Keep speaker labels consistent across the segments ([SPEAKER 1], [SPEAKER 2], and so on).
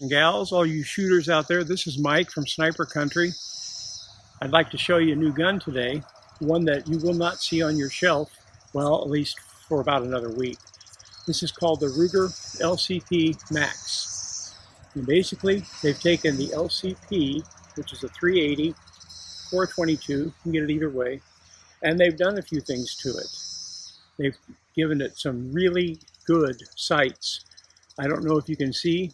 [SPEAKER 1] And gals, all you shooters out there, this is Mike from Sniper Country. I'd like to show you a new gun today, one that you will not see on your shelf, well, at least for about another week. This is called the Ruger LCP Max. And basically, they've taken the LCP, which is a 380 or a 22, you can get it either way, and they've done a few things to it. They've given it some really good sights. I don't know if you can see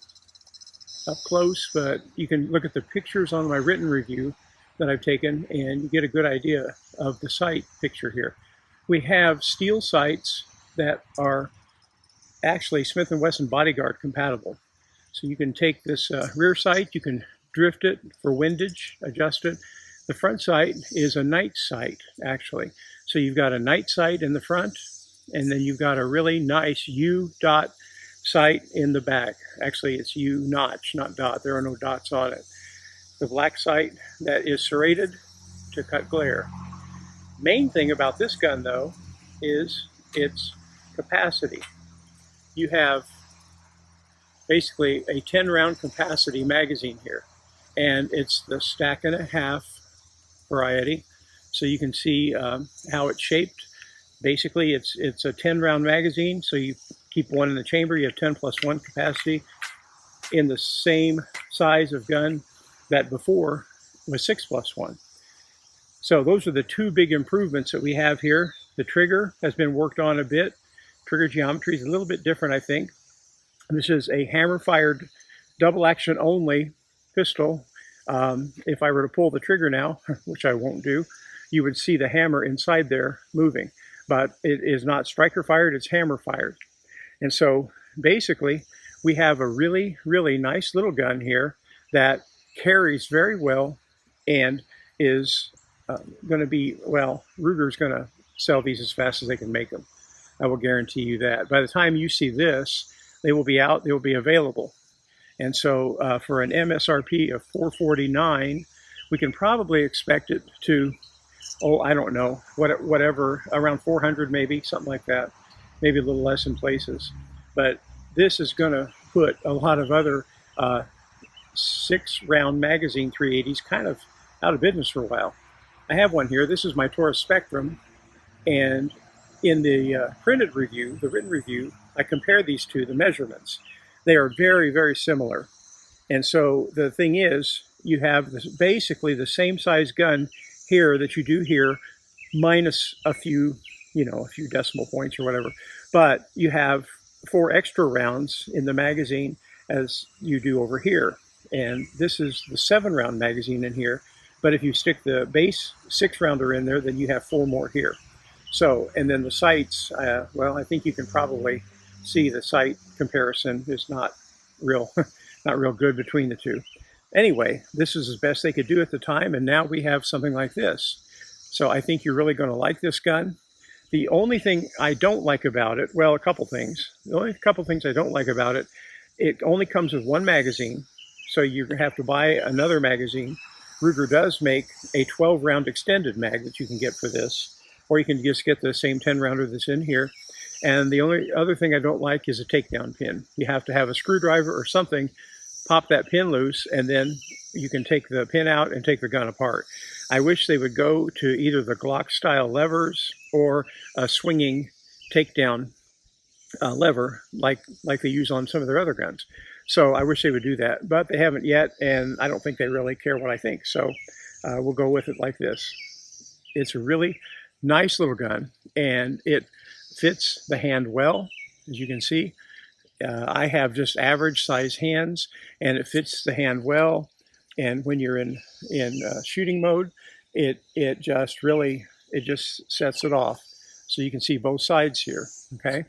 [SPEAKER 1] up close, but you can look at the pictures on my written review that I've taken and you get a good idea of the sight picture here. We have steel sights that are actually Smith & Wesson Bodyguard compatible. So you can take this rear sight, you can drift it for windage, adjust it. The front sight is a night sight, actually. So you've got a night sight in the front, and then you've got a really nice U-dot sight in the back. Actually, it's U-notch, not dot. There are no dots on it. The black sight that is serrated to cut glare. Main thing about this gun, though, is its capacity. You have basically a 10-round capacity magazine here, and it's the stack and a half variety. So you can see how it's shaped. Basically, it's a 10-round magazine, so you keep one in the chamber. You have 10+1 capacity in the same size of gun that before was 6+1. So those are the two big improvements that we have here. The trigger has been worked on a bit. Trigger geometry is a little bit different, I think. This is a hammer-fired, double-action only pistol. If I were to pull the trigger now, which I won't do, you would see the hammer inside there moving. But it is not striker-fired, it's hammer-fired. And so basically, we have a really, really nice little gun here that carries very well and is going to be, well, Ruger's going to sell these as fast as they can make them. I will guarantee you that. By the time you see this, they will be out, they will be available. And so for an MSRP of $449, we can probably expect it to, oh, I don't know, whatever, around 400 maybe, something like that. Maybe a little less in places. But this is going to put a lot of other 6-round magazine 380s kind of out of business for a while. I have one here. This is my Taurus Spectrum. And in the printed review, the written review, I compared these two, the measurements. They are very, very similar. And so the thing is, you have basically the same size gun here that you do here, minus a few, a few decimal points or whatever. But you have 4 extra rounds in the magazine as you do over here. And this is the 7-round magazine in here. But if you stick the base 6-rounder in there, then you have 4 more here. So, and then the sights, well, I think you can probably see the sight comparison is not real good between the two. Anyway, this is as best they could do at the time, and now we have something like this. So I think you're really going to like this gun. The only thing I don't like about it, well, a couple things. The only couple things I don't like about it, it only comes with 1 magazine, so you have to buy another magazine. Ruger does make a 12-round extended mag that you can get for this, or you can just get the same 10-rounder that's in here. And the only other thing I don't like is a takedown pin. You have to have a screwdriver or something, pop that pin loose, and then you can take the pin out and take the gun apart. I wish they would go to either the Glock-style levers or a swinging takedown lever like they use on some of their other guns. So I wish they would do that, but they haven't yet, and I don't think they really care what I think. So we'll go with it like this. It's a really nice little gun, and it fits the hand well, as you can see. I have just average size hands, and it fits the hand well. And when you're in shooting mode, it just sets it off. So you can see both sides here, okay?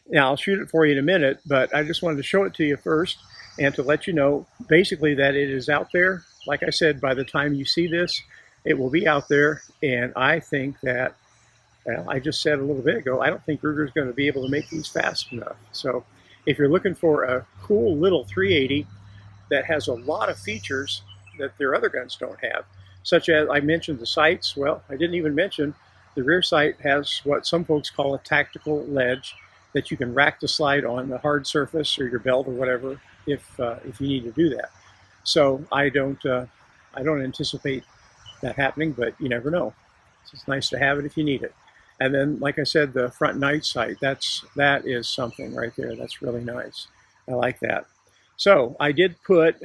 [SPEAKER 1] Now, I'll shoot it for you in a minute, but I just wanted to show it to you first and to let you know basically that it is out there. Like I said, by the time you see this, it will be out there. And I think that, well, I just said a little bit ago, I don't think Ruger's going to be able to make these fast enough. So if you're looking for a cool little 380 that has a lot of features that their other guns don't have, such as I mentioned the sights. Well, I didn't even mention the rear sight has what some folks call a tactical ledge that you can rack the slide on the hard surface or your belt or whatever, if you need to do that. So I don't anticipate that happening, but you never know. It's nice to have it if you need it. And then, like I said, the front night sight, that is something right there. That's really nice. I like that. So I did put,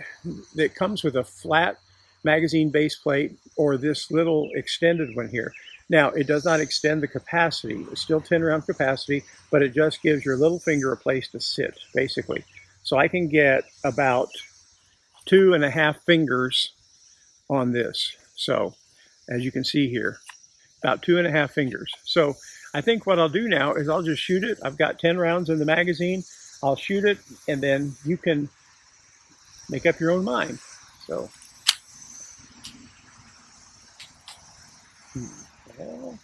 [SPEAKER 1] it comes with a flat magazine base plate or this little extended one here. Now, it does not extend the capacity. It's still 10 round capacity, but it just gives your little finger a place to sit, basically. So I can get about 2.5 fingers on this. So as you can see here, about 2.5 fingers. So I think what I'll do now is I'll just shoot it. I've got 10 rounds in the magazine. I'll shoot it, and then you can make up your own mind. So, well,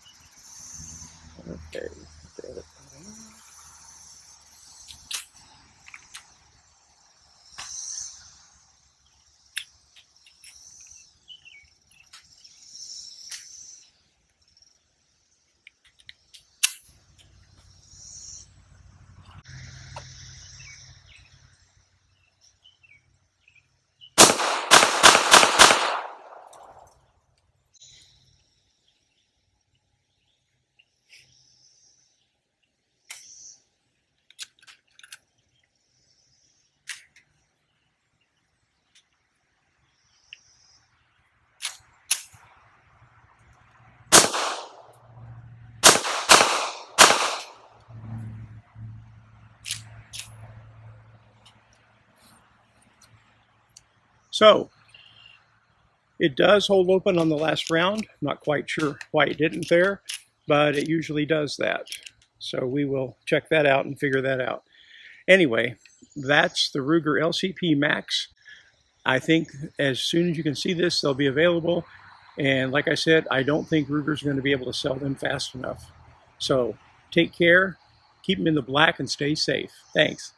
[SPEAKER 1] okay. So it does hold open on the last round. I'm not quite sure why it didn't there, but it usually does that. So we will check that out and figure that out. Anyway, that's the Ruger LCP Max. I think as soon as you can see this, they'll be available. And like I said, I don't think Ruger's going to be able to sell them fast enough. So take care, keep them in the black, and stay safe. Thanks.